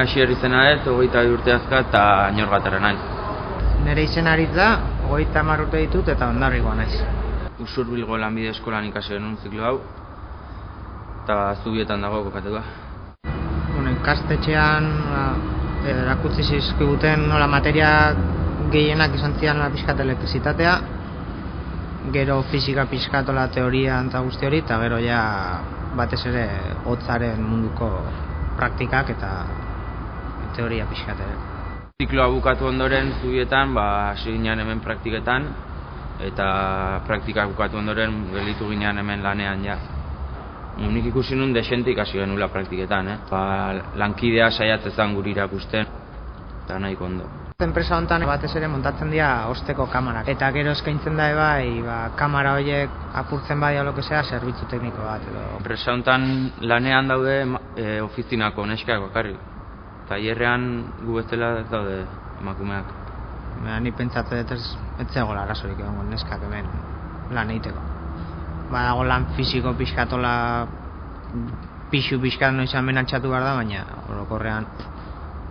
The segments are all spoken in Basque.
Asier izena ez, 22 urte azka eta inorgatara naiz. Nere izena Aritz da, 30 urte ditut eta Hondarribiakoa naiz. Usurbilgo lanbide eskolan ikasi genuen ziklo hau, eta Zubietan dago kokatua. Ikastetxean erakutsi zizkiguten nola materia gehienak izan zian pixkat elektrizitatea, gero fisika pixkatola teoria eta guzti hori, eta gero ja batez ere hotzaren munduko praktikak eta teoria pixkat ere. Zikloa bukatu ondoren Zubietan, hasi ginean hemen praktiketan, eta praktikak bukatu ondoren gelditu ginean hemen lanean ja. Nik ikusi nun desente ikasi genula praktiketan, lankidea saiatzen guri irakusten, eta nahiko ondo. Enpresa honetan batez ere montatzen dira osteko kamarak, eta gero eskaintzen da bai, kamara horiek apurtzen badia lokesea, zerbitzu tekniko bat edo. Enpresa honetan lanean daude ofizinako neskak bakarrik, tailerrean gu bezala ez daude emakumeak. Ni pentsatzen dut ez zegoela arazorik egongo neskak hemen lan egiteko. Badago lan fisiko pixkatola, pixu pixkat noiz amenatxatu behar da, baina orokorrean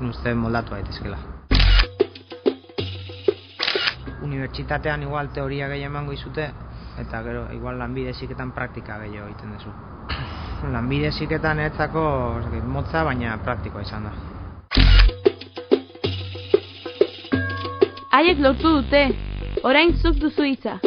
uste moldatu daitezkeela. Unibertsitatean igual teoria gehiago emango izute, eta gero igual lanbide heziketan praktika gehiago egiten duzu. Lanbide heziketan etzako motza, baina praktikoa izan da. Haiek lortu dute, orain zuk duzu hitza.